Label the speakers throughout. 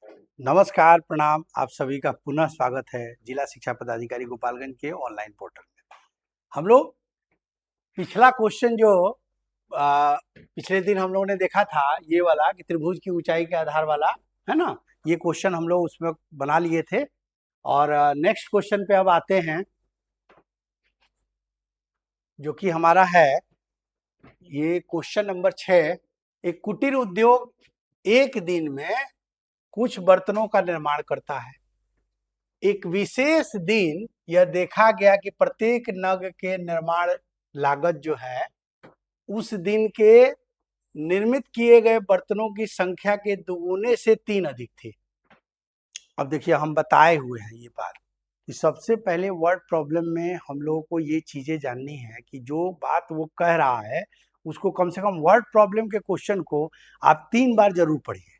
Speaker 1: नमस्कार, प्रणाम। आप सभी का पुनः स्वागत है जिला शिक्षा पदाधिकारी गोपालगंज के ऑनलाइन पोर्टल में। हम लोग पिछला क्वेश्चन जो पिछले दिन हम लोगों ने देखा था, ये वाला कि त्रिभुज की ऊंचाई के आधार वाला, है ना। ये क्वेश्चन हम लोग उसमें बना लिए थे और नेक्स्ट क्वेश्चन पे अब आते हैं, जो कि हमारा है ये क्वेश्चन नंबर 6। एक कुटीर उद्योग एक दिन में कुछ बर्तनों का निर्माण करता है। एक विशेष दिन यह देखा गया कि प्रत्येक नग के निर्माण लागत जो है उस दिन के निर्मित किए गए बर्तनों की संख्या के दुगुने से 3 अधिक थी। अब देखिए, हम बताए हुए हैं ये बात कि सबसे पहले वर्ड प्रॉब्लम में हम लोगों को ये चीजें जाननी है कि जो बात वो कह रहा है उसको कम से कम वर्ड प्रॉब्लम के क्वेश्चन को आप 3 बार जरूर पढ़िए।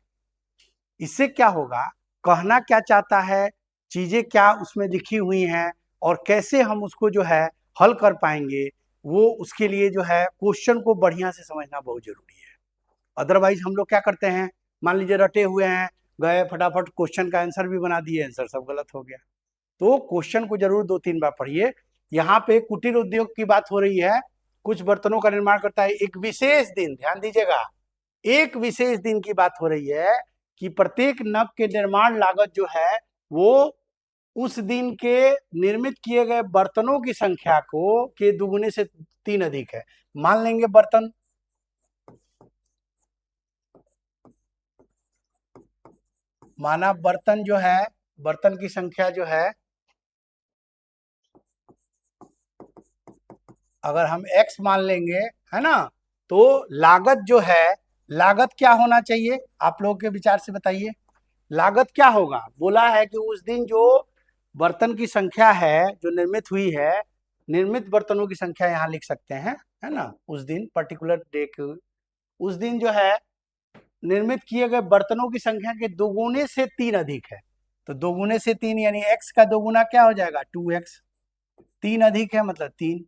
Speaker 1: इससे क्या होगा, कहना क्या चाहता है, चीजें क्या उसमें लिखी हुई हैं और कैसे हम उसको जो है हल कर पाएंगे, वो उसके लिए जो है क्वेश्चन को बढ़िया से समझना बहुत जरूरी है। अदरवाइज हम लोग क्या करते हैं, मान लीजिए रटे हुए हैं, गए फटाफट क्वेश्चन का आंसर भी बना दिए, आंसर सब गलत हो गया। तो क्वेश्चन को जरूर 2-3 बार पढ़िए। यहाँ पे कुटीर उद्योग की बात हो रही है, कुछ बर्तनों का निर्माण करता है एक विशेष दिन, ध्यान दीजिएगा, एक विशेष दिन की बात हो रही है कि प्रत्येक नग के निर्माण लागत जो है वो उस दिन के निर्मित किए गए बर्तनों की संख्या को के दुगुने से 3 अधिक है। मान लेंगे बर्तन, माना बर्तन जो है, बर्तन की संख्या जो है, अगर हम x मान लेंगे, है ना, तो लागत जो है, लागत क्या होना चाहिए आप लोगों के विचार से बताइए। लागत क्या होगा, बोला है कि उस दिन जो बर्तन की संख्या है जो निर्मित हुई है, निर्मित बर्तनों की संख्या यहाँ लिख सकते हैं, है ना, उस दिन पर्टिकुलर डे के उस दिन जो है निर्मित किए गए बर्तनों की संख्या के दोगुने से 3 अधिक है। तो दोगुने से 3 यानी x का दोगुना क्या हो जाएगा 2x, 3 अधिक है मतलब 3।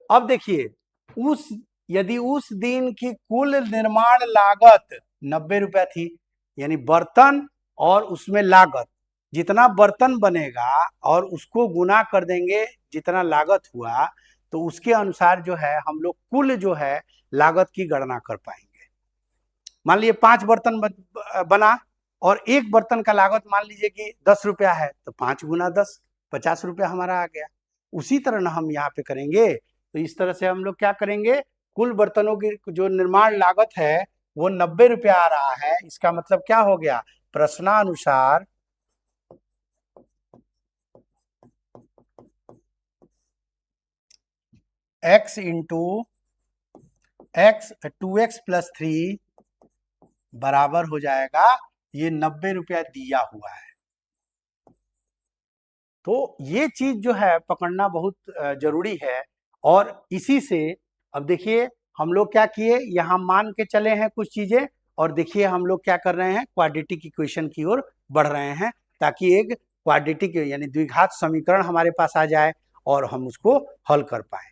Speaker 1: अब देखिए, उस यदि उस दिन की कुल निर्माण लागत 90 रुपया थी, यानी बर्तन और उसमें लागत, जितना बर्तन बनेगा और उसको गुना कर देंगे जितना लागत हुआ, तो उसके अनुसार जो है हम लोग कुल जो है लागत की गणना कर पाएंगे। मान लीजिए 5 बर्तन बना और एक बर्तन का लागत मान लीजिए कि 10 रुपया है, तो 5 गुना 10, 50 रुपया हमारा आ गया। उसी तरह ना हम यहाँ पे करेंगे, तो इस तरह से हम लोग क्या करेंगे, कुल बर्तनों की जो निर्माण लागत है वो 90 रुपया आ रहा है। इसका मतलब क्या हो गया, प्रश्नानुसार x into x 2x plus 3 बराबर हो जाएगा ये 90 रुपया दिया हुआ है। तो ये चीज जो है पकड़ना बहुत जरूरी है। और इसी से अब देखिए हम लोग क्या किए, यहाँ मान के चले हैं कुछ चीजें, और देखिए हम लोग क्या कर रहे हैं, क्वाड्रेटिक इक्वेशन की ओर बढ़ रहे हैं, ताकि एक क्वाड्रेटिक यानी द्विघात समीकरण हमारे पास आ जाए और हम उसको हल कर पाए।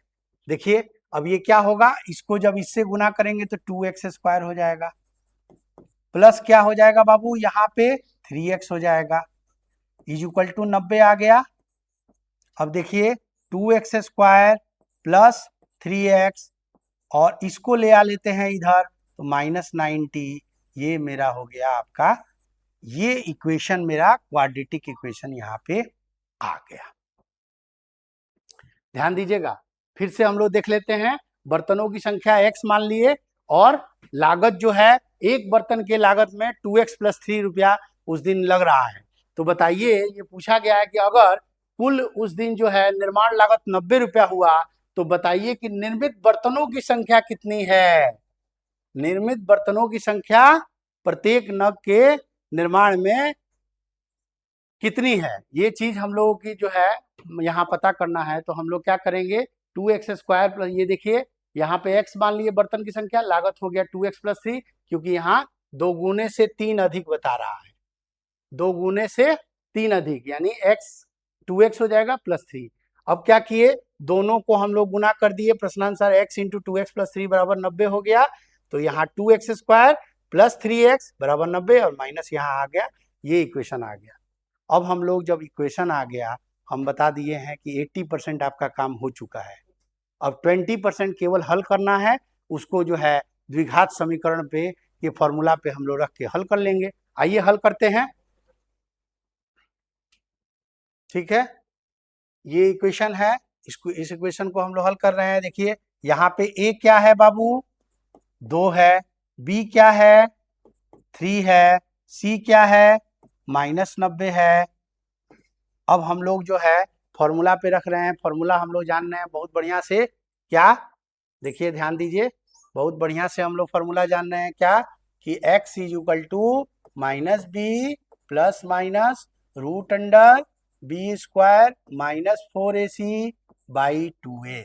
Speaker 1: देखिए अब ये क्या होगा, इसको जब इससे गुना करेंगे तो 2x² हो जाएगा, प्लस क्या हो जाएगा बाबू, यहाँ पे 3x हो जाएगा, इज इक्वल टू 90 आ गया। अब देखिए 2x² प्लस 3x, और इसको ले आ लेते हैं इधर, तो -90, ये मेरा हो गया आपका, ये इक्वेशन मेरा क्वाड्रेटिक इक्वेशन यहाँ पे आ गया। ध्यान दीजिएगा, फिर से हम लोग देख लेते हैं, बर्तनों की संख्या x मान लिए और लागत जो है एक बर्तन के लागत में 2x प्लस 3 रुपया उस दिन लग रहा है। तो बताइए, ये पूछा गया है कि अगर कुल उस दिन जो है निर्माण लागत 90 रुपया हुआ, तो बताइए कि निर्मित बर्तनों की संख्या कितनी है। निर्मित बर्तनों की संख्या प्रत्येक नग के निर्माण में कितनी है, ये चीज हम लोगों की जो है यहाँ पता करना है। तो हम लोग क्या करेंगे, 2x² प्लस, ये देखिए यहाँ पे x मान लिए बर्तन की संख्या, लागत हो गया 2x प्लस 3, क्योंकि यहाँ 2 गुने से 3 अधिक बता रहा है, 2 गुने से 3 अधिक, यानी x 2x हो जाएगा प्लस 3। अब क्या किए, दोनों को हम लोग गुना कर दिए, प्रश्नानुसार x इंटू 2x प्लस 3 बराबर 90 हो गया। तो यहाँ 2x² प्लस 3x बराबर 90 और माइनस यहाँ आ गया, ये इक्वेशन आ गया। अब हम लोग जब इक्वेशन आ गया, हम बता दिए हैं कि 80% आपका काम हो चुका है। अब 20% केवल हल करना है, उसको जो है द्विघात समीकरण पे ये फॉर्मूला पे हम लोग रख के हल कर लेंगे। आइए हल करते हैं। ठीक है, ये इक्वेशन है, इस इक्वेशन को हम लोग हल कर रहे हैं। देखिए यहाँ पे a क्या है बाबू, 2 है, b क्या है, 3 है, c क्या है, -90 है। अब हम लोग जो है फॉर्मूला पे रख रहे हैं, फॉर्मूला हम लोग जान रहे हैं बहुत बढ़िया से। क्या, देखिए ध्यान दीजिए, बहुत बढ़िया से हम लोग फॉर्मूला जान रहे हैं। क्या कि x is to minus B plus minus root under B square -4ac by 2a।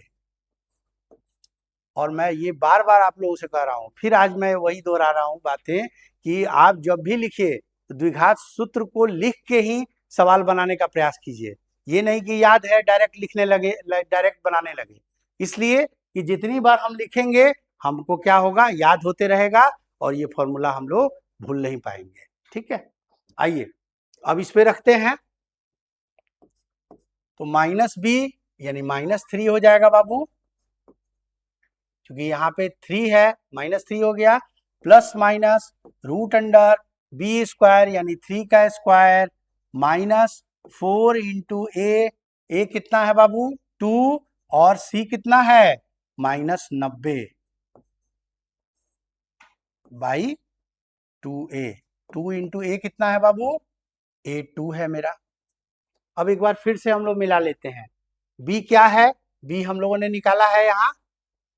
Speaker 1: और मैं ये बार बार आप लोगों से कह रहा हूँ, फिर आज मैं वही दोहरा रहा हूँ बातें कि आप जब भी लिखिए तो द्विघात सूत्र को लिख के ही सवाल बनाने का प्रयास कीजिए। ये नहीं कि याद है डायरेक्ट लिखने लगे, डायरेक्ट बनाने लगे। इसलिए कि जितनी बार हम लिखेंगे हमको क्या होगा, याद होते रहेगा और ये फॉर्मूला हम लोग भूल नहीं पाएंगे। ठीक है, आइए अब इस पे रखते हैं। तो -b यानी -3 हो जाएगा बाबू, क्योंकि यहाँ पे 3 है, -3 हो गया, plus minus root under B square यानी 3 का स्क्वायर -4 इंटू ए कितना है बाबू, 2, और सी कितना है, -90 बाई 2a। 2 इंटू ए कितना है बाबू, a2 है मेरा। अब एक बार फिर से हम लोग मिला लेते हैं। b क्या है, b हम लोगों ने निकाला है यहाँ,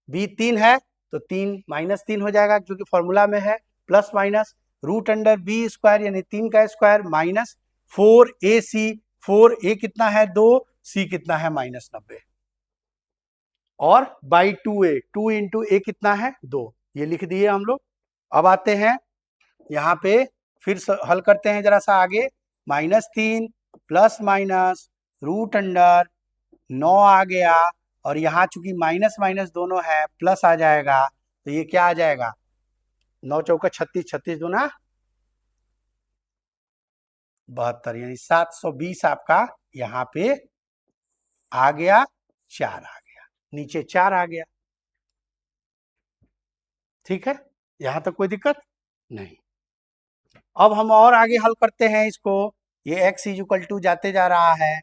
Speaker 1: b 3 है तो 3 -3 हो जाएगा क्योंकि फॉर्मूला में है, plus minus root under B square यानी 3 का स्क्वायर -4ac, 4a कितना है 2, c कितना है -90, और बाई 2a, 2 इंटू ए कितना है 2, ये लिख दिए हम लोग। अब आते हैं यहाँ पे, फिर हल करते हैं जरा सा आगे। -3 प्लस माइनस रूट अंडर 9 आ गया, और यहाँ चूंकि माइनस माइनस दोनों है प्लस आ जाएगा, तो ये क्या आ जाएगा, 9 चौका 36, 36 दूना 72 यानी 720 आपका यहाँ पे आ गया, 4 आ गया, नीचे 4 आ गया। ठीक है, यहाँ तक कोई दिक्कत नहीं। अब हम और आगे हल करते हैं इसको। ये x इज जाते जा रहा है,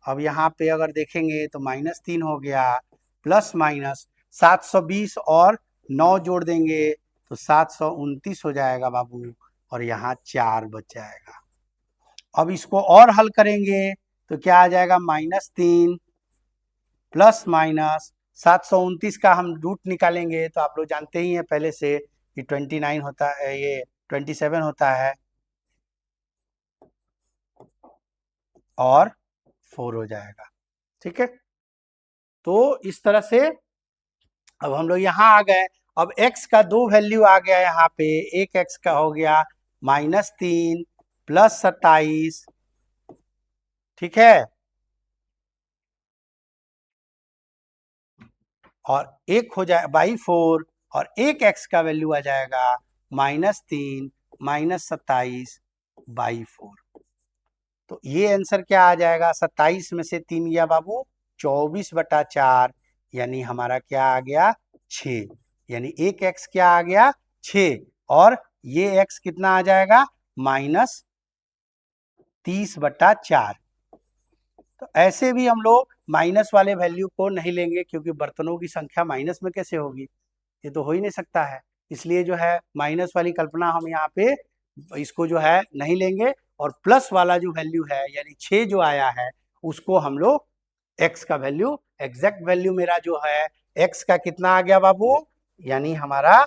Speaker 1: अब यहाँ पे अगर देखेंगे तो -3 हो गया, प्लस माइनस 720 और 9 जोड़ देंगे तो 729 हो जाएगा बाबू, और यहाँ 4 बच जाएगा। अब इसको और हल करेंगे तो क्या आ जाएगा, -3 प्लस माइनस 729 का हम रूट निकालेंगे तो आप लोग जानते ही हैं पहले से कि 29 होता है, ये 27 होता है, और 4 हो जाएगा। ठीक है, तो इस तरह से अब हम लोग यहाँ आ गए। अब x का 2 वैल्यू आ गया यहाँ पे, एक x का हो गया -3 प्लस 27। ठीक है, और एक हो जाए बाई 4, और एक x का वैल्यू आ जाएगा -3 -27 बाई 4। तो ये आंसर क्या आ जाएगा, 27 में से 3 गया बाबू, 24/4, यानी हमारा क्या आ गया, 6, यानी एक x क्या आ गया, 6, और ये x कितना आ जाएगा, -30/4। तो ऐसे भी हम लोग माइनस वाले वैल्यू को नहीं लेंगे, क्योंकि बर्तनों की संख्या माइनस में कैसे होगी, ये तो हो ही नहीं सकता है। इसलिए जो है माइनस वाली कल्पना हम यहाँ पे इसको जो है नहीं लेंगे, और प्लस वाला जो वैल्यू है यानी 6 जो आया है उसको हम लोग x का वैल्यू, एग्जैक्ट वैल्यू मेरा जो है x का कितना आ गया बाबू, यानी हमारा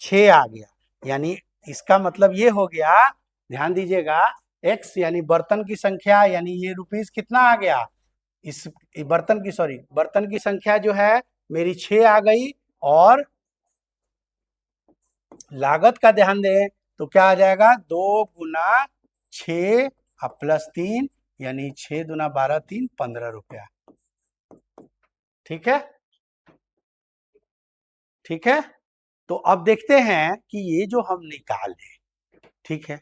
Speaker 1: 6 आ गया। यानी इसका मतलब ये हो गया, ध्यान दीजिएगा, x यानी बर्तन की संख्या, यानी ये रुपीस कितना आ गया, इस बर्तन की, सॉरी, बर्तन की संख्या जो है मेरी 6 आ गई, और लागत का ध्यान दें तो क्या आ जाएगा, 2 गुना 6 प्लस 3, यानी 6 दूना 12, 3 15 रुपया। ठीक है, ठीक है, तो अब देखते हैं कि ये जो हम निकाले, ठीक है,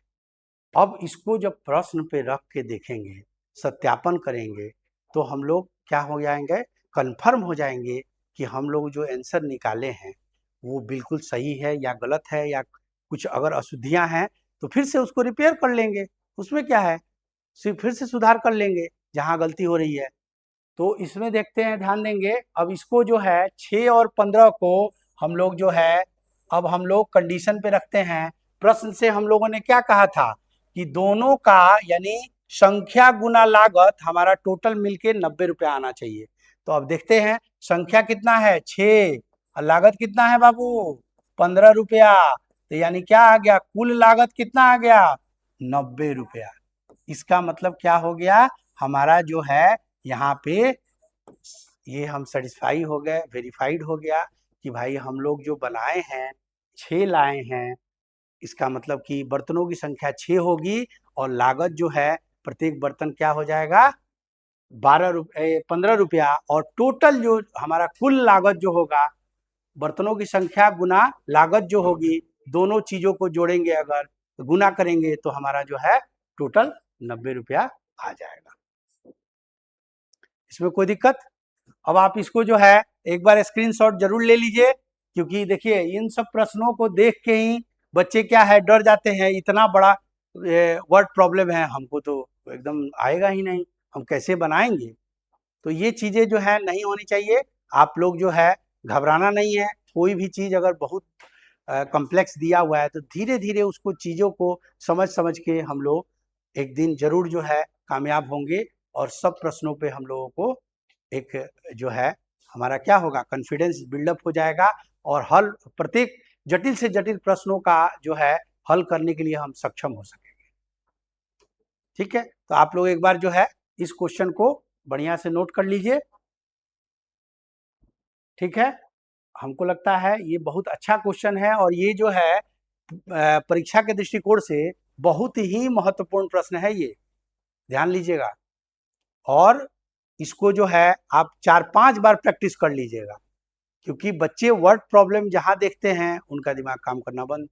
Speaker 1: अब इसको जब प्रश्न पे रख के देखेंगे, सत्यापन करेंगे, तो हम लोग क्या हो जाएंगे, कंफर्म हो जाएंगे कि हम लोग जो आंसर निकाले हैं वो बिल्कुल सही है या गलत है, या कुछ अगर अशुद्धियां हैं तो फिर से उसको रिपेयर कर लेंगे, उसमें क्या है, सिर्फ फिर से सुधार कर लेंगे जहां गलती हो रही है। तो इसमें देखते हैं, ध्यान देंगे, अब इसको जो है 6 और 15 को हम लोग जो है, अब हम लोग कंडीशन पे रखते हैं। प्रश्न से हम लोगों ने क्या कहा था कि दोनों का यानी संख्या गुना लागत हमारा टोटल मिलके 90 रुपया आना चाहिए। तो अब देखते हैं संख्या कितना है 6 और लागत कितना है बाबू 15 रुपया, तो यानी क्या आ गया, कुल लागत कितना आ गया 90 रुपया। इसका मतलब क्या हो गया, हमारा जो है यहाँ पे ये हम सेटिस्फाई हो गए, वेरीफाइड हो गया कि भाई हम लोग जो बनाए हैं 6 लाए हैं, इसका मतलब कि बर्तनों की संख्या 6 होगी और लागत जो है प्रत्येक बर्तन क्या हो जाएगा 15 रुपया, और टोटल जो हमारा कुल लागत जो होगा बर्तनों की संख्या गुना लागत जो होगी, दोनों चीजों को जोड़ेंगे अगर तो गुना करेंगे तो हमारा जो है टोटल 90 रुपया आ जाएगा। इसमें कोई दिक्कत? अब आप इसको जो है एक बार स्क्रीनशॉट जरूर ले लीजिए, क्योंकि देखिए इन सब प्रश्नों को देख के ही बच्चे क्या है डर जाते हैं, इतना बड़ा वर्ड प्रॉब्लम है, हमको तो एकदम आएगा ही नहीं, हम कैसे बनाएंगे। तो ये चीज़ें जो है नहीं होनी चाहिए। आप लोग जो है घबराना नहीं है, कोई भी चीज़ अगर बहुत कॉम्प्लेक्स दिया हुआ है तो धीरे धीरे उसको चीज़ों को समझ समझ के हम लोग एक दिन जरूर जो है कामयाब होंगे, और सब प्रश्नों पे हम लोगों को एक जो है हमारा क्या होगा, कॉन्फिडेंस बिल्डअप हो जाएगा, और हल प्रत्येक जटिल से जटिल प्रश्नों का जो है हल करने के लिए हम सक्षम हो सकेंगे। ठीक है, तो आप लोग एक बार जो है इस क्वेश्चन को बढ़िया से नोट कर लीजिए। ठीक है, हमको लगता है ये बहुत अच्छा क्वेश्चन है, और ये जो है परीक्षा के दृष्टिकोण से बहुत ही महत्वपूर्ण प्रश्न है, ये ध्यान लीजिएगा, और इसको जो है आप 4-5 बार प्रैक्टिस कर लीजिएगा, क्योंकि बच्चे वर्ड प्रॉब्लम जहां देखते हैं उनका दिमाग काम करना बंद,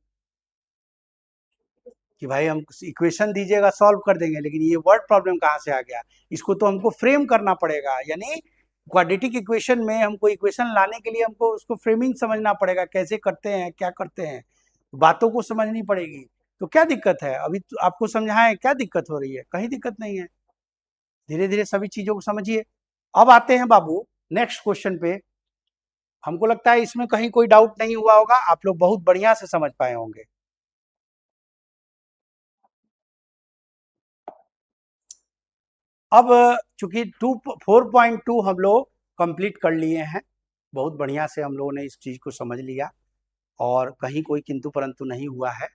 Speaker 1: कि भाई हम इक्वेशन दीजिएगा सॉल्व कर देंगे, लेकिन ये वर्ड प्रॉब्लम कहाँ से आ गया, इसको तो हमको फ्रेम करना पड़ेगा, यानी क्वाड्रेटिक इक्वेशन में हमको इक्वेशन लाने के लिए हमको उसको फ्रेमिंग समझना पड़ेगा, कैसे करते हैं क्या करते हैं, बातों को समझनी पड़ेगी। तो क्या दिक्कत है, अभी तो आपको समझाएं, क्या दिक्कत हो रही है, कहीं दिक्कत नहीं है, धीरे धीरे सभी चीजों को समझिए। अब आते हैं बाबू नेक्स्ट क्वेश्चन पे। हमको लगता है इसमें कहीं कोई डाउट नहीं हुआ होगा, आप लोग बहुत बढ़िया से समझ पाए होंगे। अब चूंकि 4.2 हम लोग कंप्लीट कर लिए हैं, बहुत बढ़िया से हम लोगों ने इस चीज को समझ लिया, और कहीं कोई किंतु परंतु नहीं हुआ है,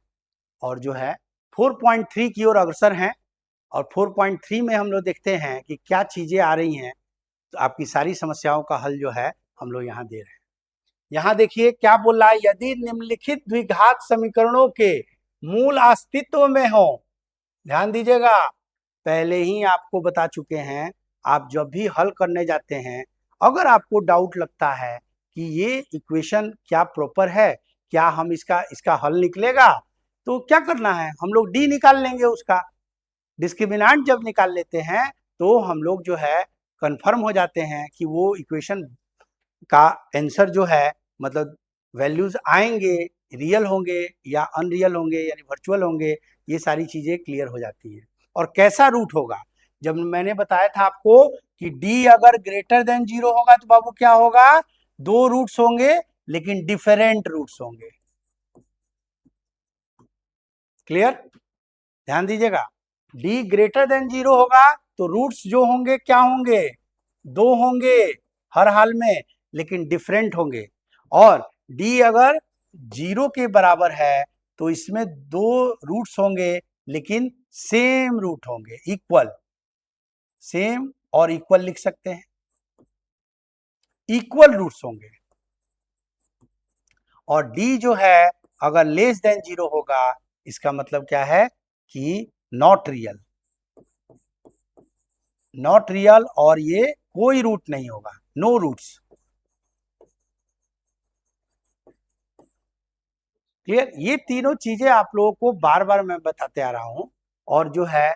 Speaker 1: और जो है 4.3 की ओर अग्रसर हैं, और 4.3 में हम लोग देखते हैं कि क्या चीजें आ रही हैं। तो आपकी सारी समस्याओं का हल जो है हम लोग यहाँ दे रहे हैं। यहाँ देखिए क्या बोल रहा है, यदि निम्नलिखित द्विघात समीकरणों के मूल अस्तित्व में हो, ध्यान दीजिएगा, पहले ही आपको बता चुके हैं, आप जब भी हल करने जाते हैं अगर आपको डाउट लगता है कि ये इक्वेशन क्या प्रॉपर है, क्या हम इसका इसका हल निकलेगा, तो क्या करना है, हम लोग डी निकाल लेंगे, उसका डिस्क्रिमिनेंट जब निकाल लेते हैं तो हम लोग जो है कंफर्म हो जाते हैं कि वो इक्वेशन का आंसर जो है, मतलब वैल्यूज आएंगे, रियल होंगे या अनरियल होंगे यानी वर्चुअल होंगे, ये सारी चीजें क्लियर हो जाती हैं। और कैसा रूट होगा, जब मैंने बताया था आपको कि डी अगर ग्रेटर देन 0 होगा तो बाबू क्या होगा, दो रूट्स होंगे लेकिन डिफरेंट रूट्स होंगे। क्लियर, ध्यान दीजिएगा, डी ग्रेटर देन 0 होगा तो रूट्स जो होंगे क्या होंगे, दो होंगे हर हाल में, लेकिन डिफरेंट होंगे। और डी अगर 0 के बराबर है तो इसमें दो रूट्स होंगे लेकिन सेम रूट होंगे, इक्वल, सेम और इक्वल लिख सकते हैं, इक्वल रूट्स होंगे। और डी जो है अगर लेस देन 0 होगा, इसका मतलब क्या है कि नॉट रियल, नॉट रियल, और ये कोई रूट नहीं होगा, नो रूट्स। क्लियर? ये तीनों चीजें आप लोगों को बार बार मैं बताते आ रहा हूं। और जो है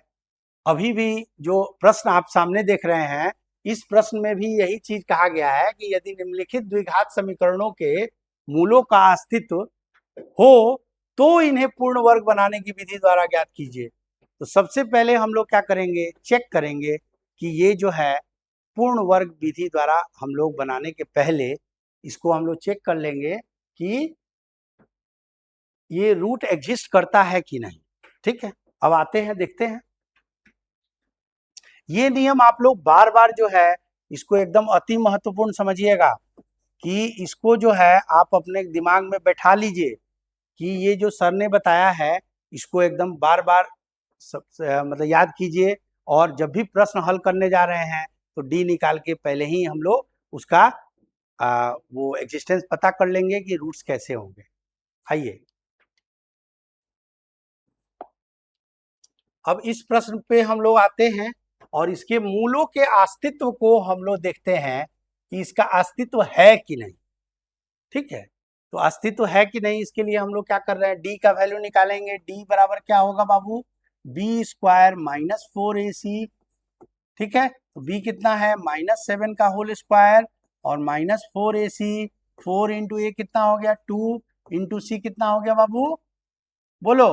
Speaker 1: अभी भी जो प्रश्न आप सामने देख रहे हैं, इस प्रश्न में भी यही चीज कहा गया है कि यदि निम्नलिखित द्विघात समीकरणों के मूलों का अस्तित्व हो तो इन्हें पूर्ण वर्ग बनाने की विधि द्वारा ज्ञात कीजिए। तो सबसे पहले हम लोग क्या करेंगे, चेक करेंगे कि ये जो है पूर्ण वर्ग विधि द्वारा हम लोग बनाने के पहले इसको हम लोग चेक कर लेंगे कि ये रूट एग्जिस्ट करता है कि नहीं। ठीक है, अब आते हैं देखते हैं। ये नियम आप लोग बार बार जो है इसको एकदम अति महत्वपूर्ण समझिएगा कि इसको जो है आप अपने दिमाग में बैठा लीजिए कि ये जो सर ने बताया है इसको एकदम बार बार मतलब याद कीजिए। और जब भी प्रश्न हल करने जा रहे हैं तो डी निकाल के पहले ही हम लोग उसका वो एग्जिस्टेंस पता कर लेंगे कि रूट्स कैसे होंगे। आइए अब इस प्रश्न पे हम लोग आते हैं और इसके मूलों के अस्तित्व को हम लोग देखते हैं कि इसका अस्तित्व है कि नहीं। ठीक है, तो अस्तित्व है कि नहीं इसके लिए हम लोग क्या कर रहे हैं, डी का वैल्यू निकालेंगे। डी बराबर क्या होगा बाबू, बी स्क्वायर माइनस 4ac। ठीक है, तो बी कितना है, -7 का होल स्क्वायर और -4ac। 4 इंटू ए कितना हो गया, 2 इंटू सी कितना हो गया बाबू, बोलो।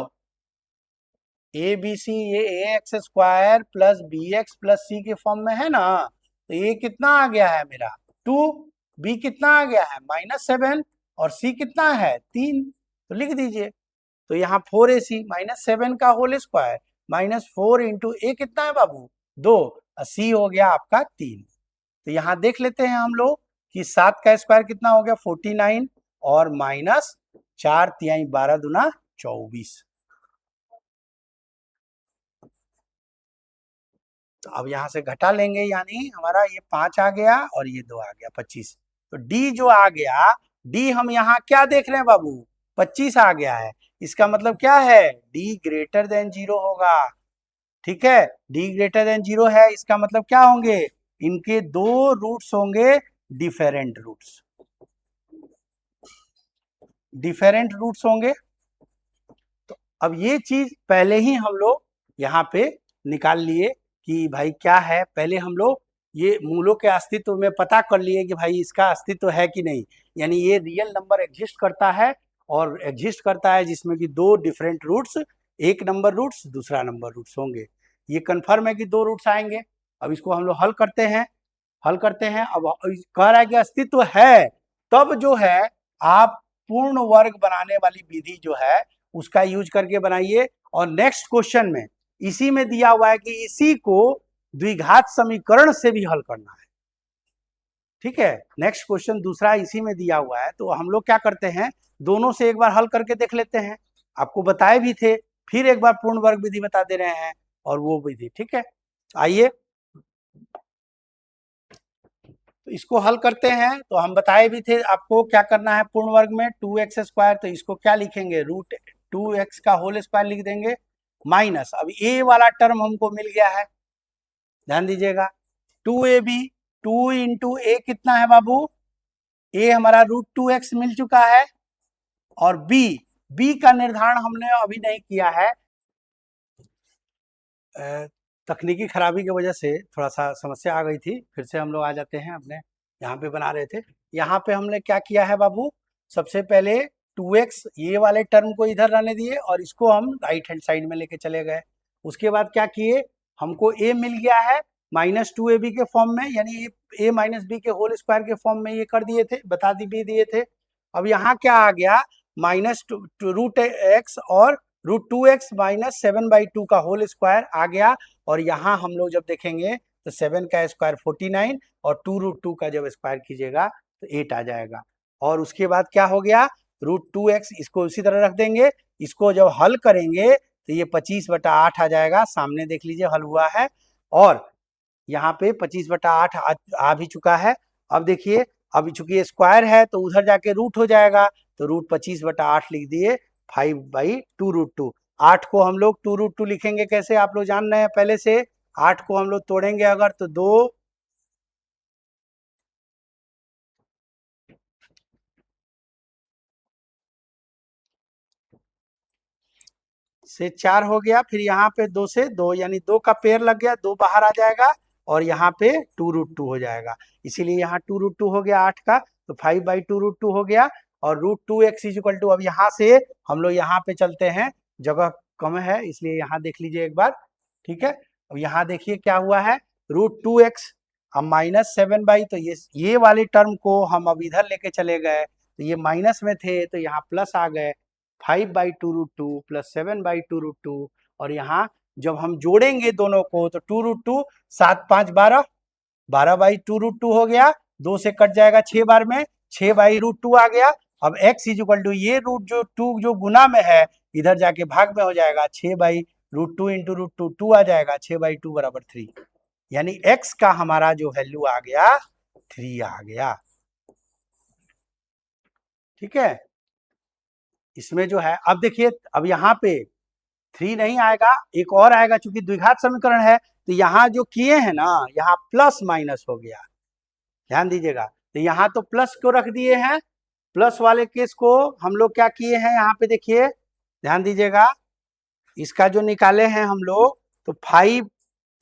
Speaker 1: ए बी सी, ये A X square plus B X plus C के फॉर्म में है ना। तो ये कितना आ गया है मेरा 2, बी कितना आ गया है -7 और सी कितना है 3। तो लिख दीजिए। तो यहाँ 4ac -7 का होल स्क्वायर -4 इंटू ए कितना है बाबू 2, सी हो गया आपका 3। तो यहाँ देख लेते हैं हम लोग कि 7 का स्क्वायर कितना हो गया 49 और -4 × 3 = 12 दूना 24। तो अब यहाँ से घटा लेंगे यानी हमारा ये 5 आ गया और ये 2 आ गया 25। तो डी जो आ गया, डी हम यहाँ क्या देख रहे हैं बाबू, 25 आ गया है। इसका मतलब क्या है, डी ग्रेटर देन 0 होगा। ठीक है, डी ग्रेटर देन 0 है, इसका मतलब क्या होंगे, इनके दो रूट्स होंगे डिफरेंट रूट्स, डिफरेंट रूट्स होंगे। तो अब ये चीज पहले ही हम लोग यहाँ पे निकाल लिए कि भाई क्या है, पहले हम लोग ये मूलों के अस्तित्व में पता कर लिए कि भाई इसका अस्तित्व है कि नहीं, यानी ये रियल नंबर एग्जिस्ट करता है और एग्जिस्ट करता है जिसमें कि दो डिफरेंट रूट्स, एक नंबर रूट्स दूसरा नंबर रूट्स होंगे। ये कन्फर्म है कि दो रूट्स आएंगे। अब इसको हम लोग हल करते हैं, हल करते हैं। अब कह रहा है कि अस्तित्व है, तब जो है आप पूर्ण वर्ग बनाने वाली विधि जो है उसका यूज करके बनाइए। और नेक्स्ट क्वेश्चन में इसी में दिया हुआ है कि इसी को द्विघात समीकरण से भी हल करना है। ठीक है, नेक्स्ट क्वेश्चन दूसरा इसी में दिया हुआ है, तो हम लोग क्या करते हैं, दोनों से एक बार हल करके देख लेते हैं। आपको बताए भी थे, फिर एक बार पूर्ण वर्ग विधि बता दे रहे हैं और वो विधि। ठीक है, आइए तो इसको हल करते हैं। तो हम बताए भी थे आपको क्या करना है पूर्ण वर्ग में, 2x²। तो इसको क्या लिखेंगे, √2x का होल स्क्वायर लिख देंगे माइनस, अब ए वाला टर्म हमको मिल गया है, ध्यान दीजिएगा 2ab, 2 इंटू ए कितना है बाबू, ए हमारा √2x मिल चुका है। और बी का निर्धारण हमने अभी नहीं किया है, तकनीकी खराबी की वजह से थोड़ा सा समस्या आ गई थी। फिर से हम लोग आ जाते हैं अपने यहाँ पे बना रहे थे। यहाँ पे हमने क्या किया है बाबू, सबसे पहले 2x ये वाले टर्म को इधर रहने दिए और इसको हम राइट हैंड साइड में लेके चले गए। उसके बाद क्या किए, हमको a मिल गया है -2ab के फॉर्म में, यानी a माइनस बी के होल स्क्वायर के फॉर्म में ये कर दिए थे, बता भी दिए थे। अब यहाँ क्या आ गया, -√x और √2x -7/2 का होल स्क्वायर आ गया। और यहाँ हम लोग जब देखेंगे तो 7 का स्क्वायर 49 और 2√2 का जब स्क्वायर कीजिएगा तो 8 आ जाएगा। और उसके बाद क्या हो गया, √2x इसको उसी तरह रख देंगे। इसको जब हल करेंगे तो ये 25/8 आ जाएगा, सामने देख लीजिए हल हुआ है। और यहाँ पे 25/8 आ भी चुका है। अब देखिए, अब चूंकि ये स्क्वायर है तो उधर जाके रूट हो जाएगा, तो √25/8 लिख दिए 5/2√2। 8 को हम लोग 2√2 लिखेंगे कैसे, आप लोग जान रहे हैं पहले से। 8 को हम लोग तोड़ेंगे अगर तो 2, से 4 हो गया, फिर यहाँ पे 2 से 2 यानी 2 का पेयर लग गया, 2 बाहर आ जाएगा और यहाँ पे 2√2 हो जाएगा, इसीलिए यहाँ 2√2 हो गया 8 का, तो 5/2√2 हो गया। और √2x इक्वल टू, अब यहाँ से हम लोग यहाँ पे चलते हैं, जगह कम है इसलिए यहाँ देख लीजिए एक बार, ठीक है। अब यहाँ देखिए क्या हुआ है, √2x अब -7/, तो ये वाले टर्म को हम अब इधर लेके चले गए, तो ये माइनस में थे तो यहाँ प्लस आ गए, 5/2√2 प्लस 7/2√2, और यहाँ जब हम जोड़ेंगे दोनों को तो 2√2 7 5 12, 12/2√2 हो गया, 2 से कट जाएगा 6 बार में, 6/√2 आ गया। अब x इक्वल टू ये रूट जो 2 जो गुना में है इधर जाके भाग में हो जाएगा, 6/√2 इंटू √2 2 आ जाएगा, 6/2 बराबर 3, यानी x का हमारा जो वैल्यू आ गया 3 आ गया, ठीक है। इसमें जो है अब देखिए, अब यहाँ पे 3 नहीं आएगा, एक और आएगा, चूंकि द्विघात समीकरण है तो यहाँ जो किए हैं ना, यहाँ प्लस माइनस हो गया, ध्यान दीजिएगा, तो यहाँ तो प्लस को रख दिए हैं, प्लस वाले केस को हम लोग क्या किए हैं, यहाँ पे देखिए ध्यान दीजिएगा, इसका जो निकाले हैं हम लोग, तो 5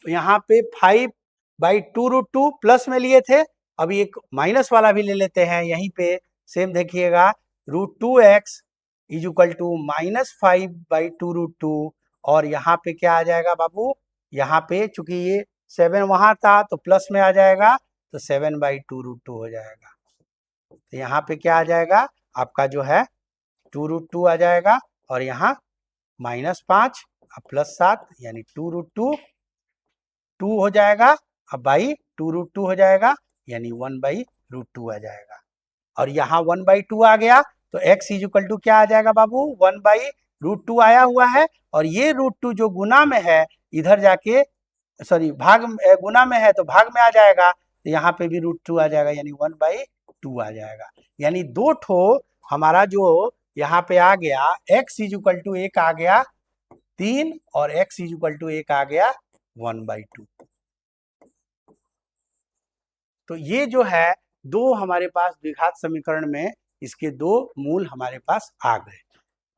Speaker 1: यहाँ पे 5/2√2 प्लस में लिए थे, अभी एक माइनस वाला भी ले लेते हैं यहीं पे, सेम देखिएगा, √2x इक्वल टू -5/2√2, और यहाँ पे क्या आ जाएगा बाबू, यहाँ पे चूंकि ये 7 वहां था तो प्लस में आ जाएगा, तो 7/2√2 हो जाएगा, तो यहाँ पे क्या आ जाएगा आपका जो है 2√2 आ जाएगा, और यहाँ -5 अब +7 यानी 2√2 2 हो जाएगा, अब बाई 2√2 हो जाएगा, यानी 1/√2 आ जाएगा, और यहाँ 1/2 आ गया, तो x इक्वल टू क्या आ जाएगा बाबू, 1/√2 आया हुआ है, और ये √2 जो गुना में है इधर जाके, सॉरी भाग गुना में है तो भाग में आ जाएगा, तो यहाँ पे भी √2 आ जाएगा, यानी 1/2 आ जाएगा, यानी दो ठो हमारा जो यहाँ पे आ गया, x इक्वल टू 1 आ गया 3, और x इक्वल टू 1 आ गया 1/2। तो ये जो है दो हमारे पास द्विघात समीकरण में इसके दो मूल हमारे पास आ गए।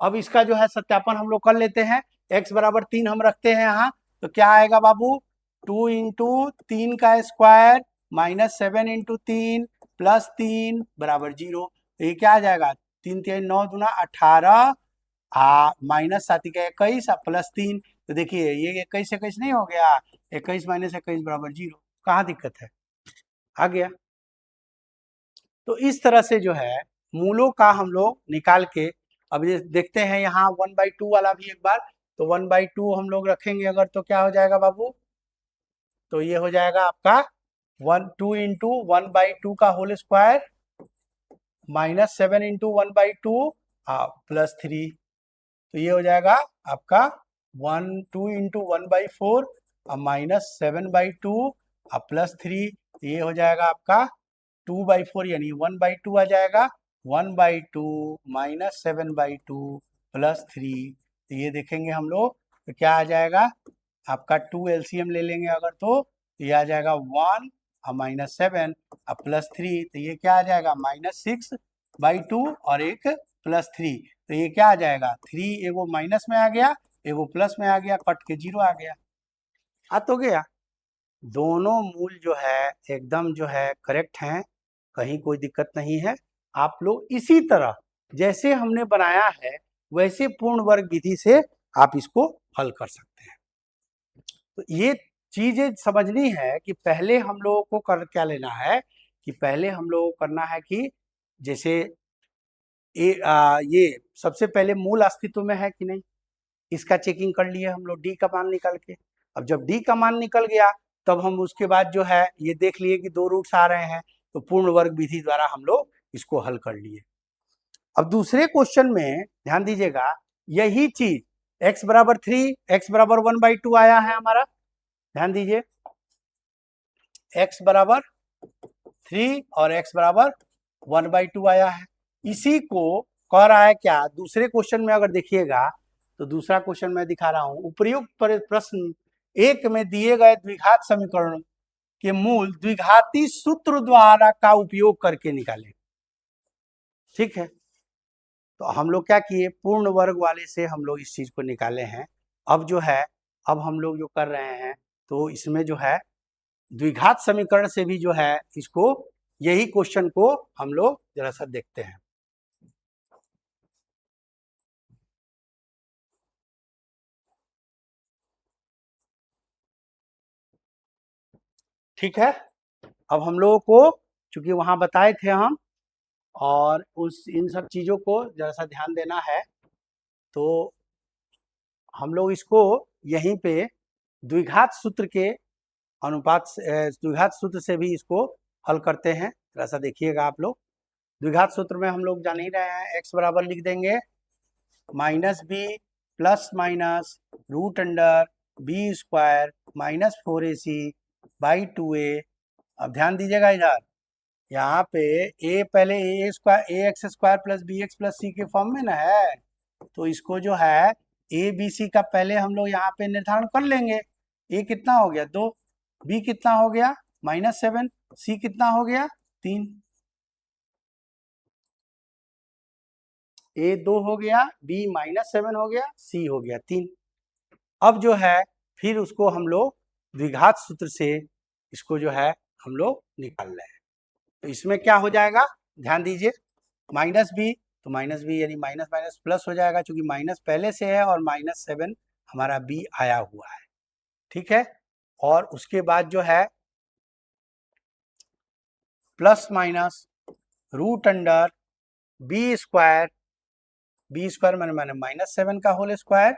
Speaker 1: अब इसका जो है सत्यापन हम लोग कर लेते हैं, x बराबर 3 हम रखते हैं यहाँ, तो क्या आएगा बाबू, 2 इंटू 3 का स्क्वायर -7 इंटू 3 प्लस 3 बराबर 0, तो ये क्या आ जाएगा, 3 3 9 दूना 18, -7 21 प्लस 3, तो देखिए ये 21 21 नहीं हो गया, 21 - 21 बराबर 0, कहाँ दिक्कत है, आ गया। तो इस तरह से जो है मूलों का हम लोग निकाल के, अब ये देखते हैं यहाँ 1/2 वाला भी एक बार, तो 1/2 हम लोग रखेंगे अगर, तो क्या हो जाएगा बाबू, तो ये हो जाएगा आपका 2 इंटू 1/2 का होल स्क्वायर -7 इंटू 1/2 प्लस 3, तो ये हो जाएगा आपका 2 इंटू 1/4 -7/2 प्लस 3, ये हो जाएगा आपका 2/4 यानी 1/2 आ जाएगा, 1/2 -7/2 प्लस 3, तो ये देखेंगे हम लोग तो क्या आ जाएगा आपका 2 एलसीएम ले लेंगे अगर, तो ये आ जाएगा 1 -7 प्लस 3, तो ये क्या आ जाएगा -6/2 और एक प्लस 3, तो ये क्या आ जाएगा 3, एगो माइनस में आ गया एगो प्लस में आ गया, कट के 0 आ गया, आ तो गया। दोनों मूल जो है एकदम जो है करेक्ट हैं, कहीं कोई दिक्कत नहीं है। आप लोग इसी तरह जैसे हमने बनाया है वैसे पूर्ण वर्ग विधि से आप इसको हल कर सकते हैं। तो ये चीजें समझनी है कि पहले हम लोगों को कर क्या लेना है, कि पहले हम लोगों को करना है कि जैसे ये सबसे पहले मूल अस्तित्व में है कि नहीं, इसका चेकिंग कर लिए हम लोग, डी का मान निकल के। अब जब डी का मान निकल गया तब हम उसके बाद जो है ये देख लिए कि 2 रूट्स आ रहे हैं, तो पूर्ण वर्ग विधि द्वारा हम लोग इसको हल कर लिए। अब दूसरे क्वेश्चन में ध्यान दीजिएगा, यही चीज x बराबर 3 x बराबर 1/2 आया है हमारा, ध्यान दीजिए x बराबर 3 और x बराबर 1/2 आया है, इसी को कह रहा है क्या, दूसरे क्वेश्चन में अगर देखिएगा तो दूसरा क्वेश्चन मैं दिखा रहा हूं, उपयुक्त प्रश्न एक में दिए गए द्विघात समीकरण के मूल द्विघाती सूत्र द्वारा का उपयोग करके निकालें, ठीक है। तो हम लोग क्या किए, पूर्ण वर्ग वाले से हम लोग इस चीज को निकाले हैं। अब जो है, अब हम लोग जो कर रहे हैं, तो इसमें जो है द्विघात समीकरण से भी जो है इसको, यही क्वेश्चन को हम लोग जरा सा देखते हैं। ठीक है, अब हम लोगों को चूंकि वहां बताए थे हम, और उस इन सब चीजों को जरा सा ध्यान देना है, तो हम लोग इसको यहीं पे द्विघात सूत्र के अनुपात द्विघात सूत्र से भी इसको हल करते हैं। जरा सा देखिएगा आप लोग, द्विघात सूत्र में हम लोग जान ही रहे हैं, x बराबर लिख देंगे minus B plus minus root under B square minus 4ac by 2a। अब ध्यान दीजिएगा इधर, यहाँ पे a पहले A square A X square plus B X plus C के फॉर्म में ना है, तो इसको जो है ए बी सी का पहले हम लोग यहाँ पे निर्धारण कर लेंगे। ए कितना हो गया 2, बी कितना हो गया -7, सी कितना हो गया 3। ए 2 हो गया, बी -7 हो गया, सी हो गया 3। अब जो है फिर उसको हम लोग द्विघात सूत्र से इसको जो है हम लोग निकाल रहे हैं। तो इसमें क्या हो जाएगा, ध्यान दीजिए, माइनस बी, तो माइनस बी यानी माइनस माइनस प्लस हो जाएगा, क्योंकि माइनस पहले से है और -7 हमारा बी आया हुआ है। ठीक है, और उसके बाद जो है plus minus root under B square मैंने -7 का होल स्क्वायर,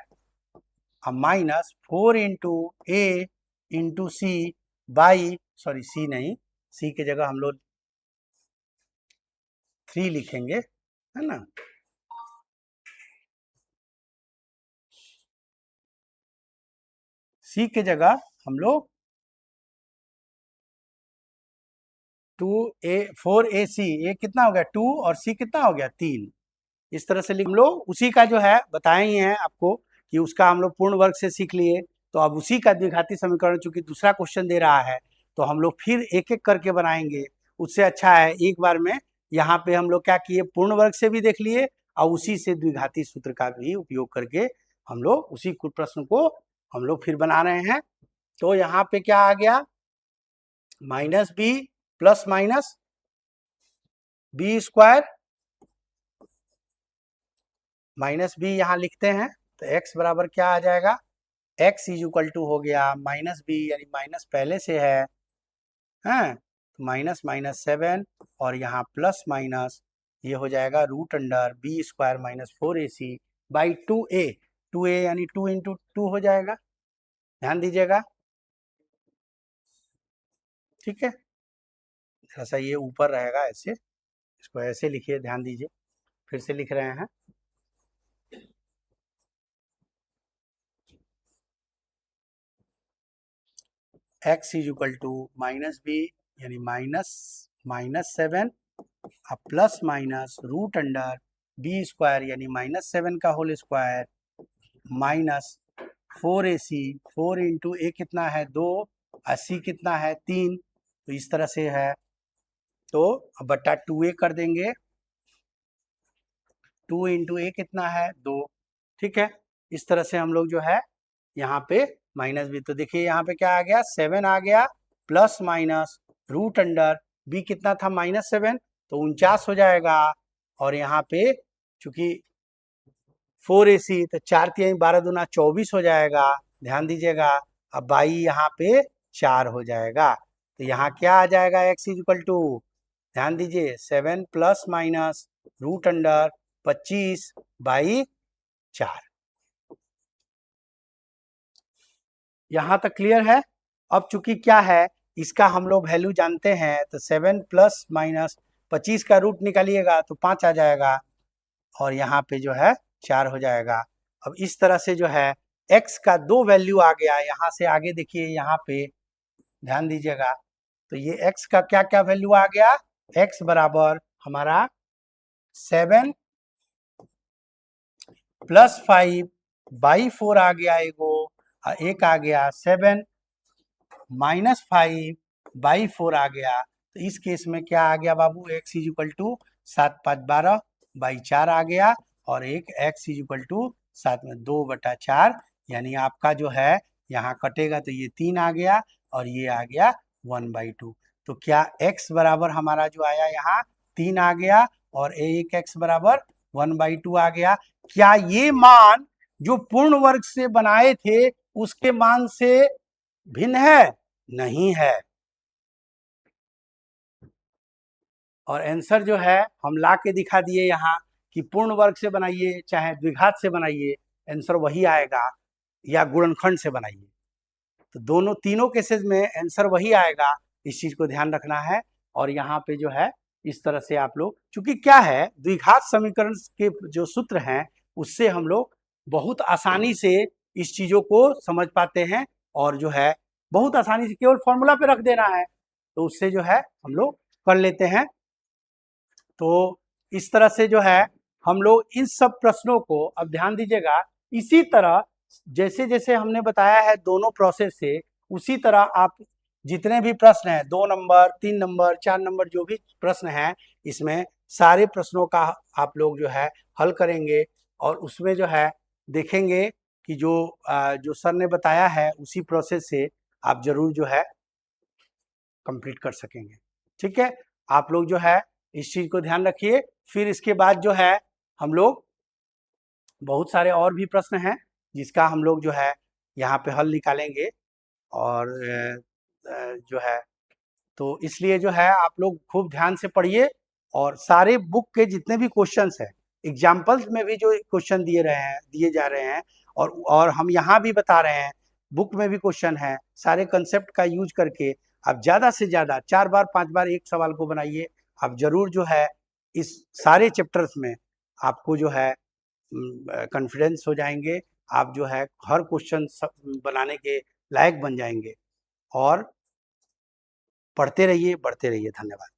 Speaker 1: अब minus 4 into A into C by, sorry C नहीं, सी की जगह हम लोग 3 लिखेंगे, है ना। सी के जगह हम लोग 4ac, ये कितना हो गया 2 और सी कितना हो गया 3। इस तरह से हम लोग उसी का जो है बताए ही हैं आपको कि उसका हम लोग पूर्ण वर्ग से सीख लिए। तो अब उसी का द्विघाती समीकरण चूंकि दूसरा क्वेश्चन दे रहा है, तो हम लोग फिर एक एक करके बनाएंगे। उससे अच्छा है एक बार में यहाँ पे हम लोग क्या किए, पूर्ण वर्ग से भी देख लिए और उसी से द्विघाती सूत्र का भी उपयोग करके हम लोग उसी प्रश्न को हम लोग फिर बना रहे हैं। तो यहाँ पे क्या आ गया, minus B plus minus b square minus b यहाँ लिखते हैं, तो x बराबर क्या आ जाएगा, x इज इक्वल टू हो गया माइनस बी यानी माइनस पहले से है, हैं, तो माइनस -7 और यहाँ प्लस माइनस ये हो जाएगा root under B square minus 4ac by 2a यानी 2 इंटू 2 हो जाएगा। ध्यान दीजिएगा, ठीक है, ऐसा ये ऊपर रहेगा ऐसे, इसको ऐसे लिखिए, ध्यान दीजिए, फिर से लिख रहे हैं। x is equal to minus B यानी -7 plus minus root under B square यानी -7 का whole square minus 4ac, 4 into A कितना है 2, 80 कितना है 3, तो इस तरह से है, तो अब बट्टा 2a कर देंगे, 2 इंटू ए कितना है 2। ठीक है, इस तरह से हम लोग जो है यहाँ पे माइनस बी, तो देखिए यहाँ पे क्या आ गया 7 आ गया, plus minus root under b कितना था -7, तो 49 हो जाएगा, और यहाँ पे चूंकि 4ac तो 4 3 12 दूना 24 हो जाएगा। ध्यान दीजिएगा, अब बाई यहाँ पे 4 हो जाएगा, तो यहाँ क्या आ जाएगा x इज इक्वल टू, ध्यान दीजिए 7 plus minus root under 25 by 4। यहाँ तक क्लियर है। अब चूंकि क्या है, इसका हम लोग वैल्यू जानते हैं, तो 7 प्लस माइनस 25 का रूट निकालिएगा तो 5 आ जाएगा, और यहाँ पे जो है 4 हो जाएगा। अब इस तरह से जो है x का 2 वैल्यू आ गया, यहाँ से आगे देखिए, यहाँ पे ध्यान दीजिएगा, तो ये x का क्या क्या वैल्यू आ गया, x बराबर हमारा 7 प्लस 5 बाई 4 आ गया एगो, एक आ गया 7 -5 बाई 4 आ गया। तो इस केस में क्या आ गया बाबू, x is equal to 7 5 12 by 4 आ गया, और एक x इज इक्वल टू साथ में 2/4, यानी आपका जो है यहाँ कटेगा तो ये 3 आ गया और ये आ गया 1/2। तो क्या x बराबर हमारा जो आया यहाँ 3 आ गया और एक x बराबर 1/2 आ गया। क्या ये मान जो पूर्ण वर्ग से बनाए थे उसके मान से भिन्न है? नहीं है। और आंसर जो है हम ला के दिखा दिए यहाँ कि पूर्ण वर्ग से बनाइए चाहे द्विघात से बनाइए, आंसर वही आएगा, या गुणनखंड से बनाइए, तो दोनों तीनों केसेस में आंसर वही आएगा। इस चीज को ध्यान रखना है। और यहाँ पे जो है इस तरह से आप लोग, चूंकि क्या है द्विघात समीकरण के जो सूत्र हैं उससे हम लोग बहुत आसानी से इस चीजों को समझ पाते हैं, और जो है बहुत आसानी से केवल फॉर्मूला पे रख देना है तो उससे जो है हम लोग कर लेते हैं। तो इस तरह से जो है हम लोग इन सब प्रश्नों को, अब ध्यान दीजिएगा, इसी तरह जैसे जैसे हमने बताया है दोनों प्रोसेस से, उसी तरह आप जितने भी प्रश्न हैं 2 नंबर 3 नंबर 4 नंबर जो भी प्रश्न हैं इसमें सारे प्रश्नों का आप लोग जो है हल करेंगे, और उसमें जो है देखेंगे कि जो सर ने बताया है उसी प्रोसेस से आप जरूर जो है कंप्लीट कर सकेंगे। ठीक है, आप लोग जो है इस चीज को ध्यान रखिए। फिर इसके बाद जो है हम लोग बहुत सारे और भी प्रश्न हैं जिसका हम लोग जो है यहाँ पे हल निकालेंगे, और जो है तो इसलिए जो है आप लोग खूब ध्यान से पढ़िए, और सारे बुक के जितने भी क्वेश्चंस हैं एग्जाम्पल्स में भी जो क्वेश्चन दिए जा रहे हैं, और हम यहाँ भी बता रहे हैं बुक में भी क्वेश्चन है, सारे कंसेप्ट का यूज करके आप ज़्यादा से ज़्यादा 4 बार 5 बार एक सवाल को बनाइए। आप जरूर जो है इस सारे चैप्टर्स में आपको जो है कॉन्फिडेंस हो जाएंगे, आप जो है हर क्वेश्चन बनाने के लायक बन जाएंगे। और पढ़ते रहिए, बढ़ते रहिए। धन्यवाद।